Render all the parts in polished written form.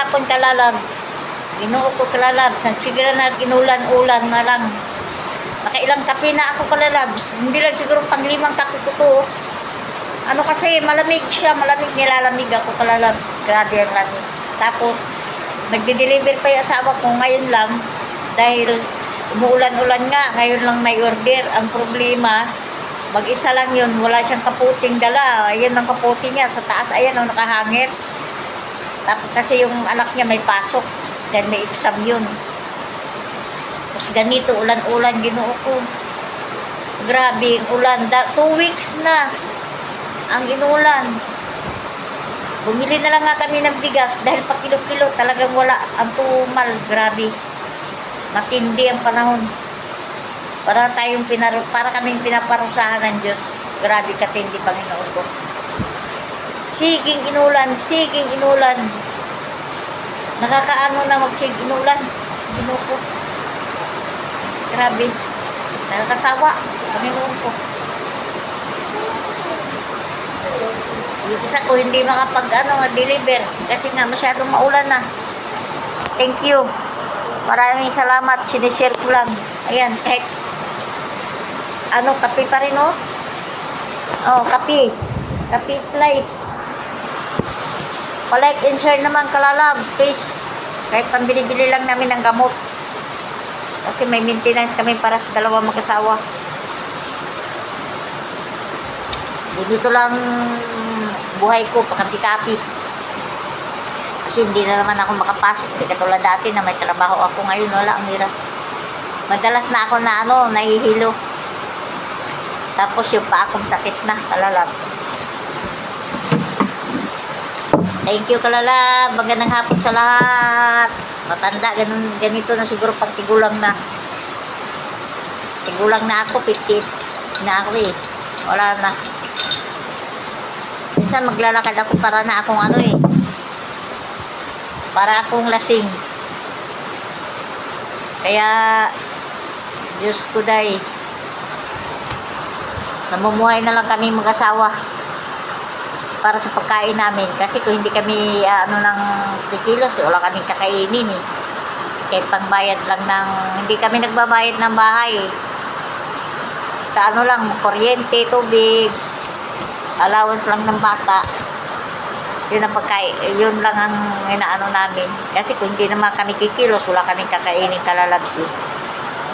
kahapon kalalabs. Ginoo ko kalalabs. Nagsigira na inulan-ulan na lang. Nakailang kape na ako kalalabs. Hindi lang siguro pang 5 kape ko to. Ano kasi, malamig siya. Malamig, nilalamig ako kalalabs. Grabe ang lamig. Tapos, nagde-deliver pa yung asawa ko ngayon lang. Dahil umuulan-ulan nga. Ngayon lang may order. Ang problema, mag-isa lang yun. Wala siyang kaputing dala. Ayan ang kaputi niya. Sa taas, ayan ang nakahangir. Tapos kasi yung anak niya may pasok. Dahil may exam yun. Tapos ganito, ulan-ulan, Ginoo ko. Grabe, ulan. 2 weeks na ang inulan. Bumili na lang nga kami ng bigas dahil pa kilo-kilo talagang wala ang tumal. Grabe. Matindi ang panahon. Para kaming pinaparusahan ng Diyos. Grabe katindi, Panginoon ko. Siging inulan. Nakakaano na magsig inulan. Ginoo ko. Grabe. Nakakasawa. Panginoon ko. Yung isa ko hindi deliver kasi nga masyadong maulan na. Thank you. Maraming salamat. Sinishare ko lang. Ayan, kahit kape pa rin, oh. Oh, kape. Kape is life. Pa-like and share naman, kalalab, please. Kahit pambili-bili lang namin ng gamot. Kasi may maintenance kami para sa 2 mag-asawa. Dito lang buhay ko, pakapi-kapi. Kasi hindi na naman ako makapasok. Hindi katulad dati na may trabaho ako. Ngayon wala, ang hirap. Madalas na ako nahihilo. Tapos yung pa akong sakit na, kalalab. Thank you, kalalab. Magandang hapon sa lahat. Matanda, ganito na siguro pag tigulang na. Tigulang na ako, 50 na ako eh. Wala na. Minsan maglalakad ako para na akong para akong lasing. Kaya, Diyos ko day. Namumuhay na lang kami mag-asawa para sa pagkain namin. Kasi kung hindi kami ng 3 kilos, wala kaming kakainin eh. Kahit pangbayad lang hindi kami nagbabayad ng bahay. Sa lang, kuryente, tubig, allowance lang ng bata. Yun ang pagkain, yun lang ang inaano namin. Kasi kung hindi naman kami kikilos, wala kaming kakainin, kalalabs eh.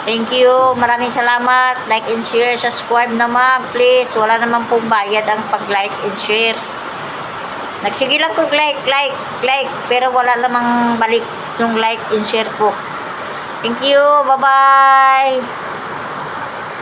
Thank you. Maraming salamat. Like and share. Subscribe naman. Please. Wala naman pong bayad ang pag-like and share. Nagsige lang ko like. Pero wala namang balik yung like and share ko. Thank you. Bye-bye.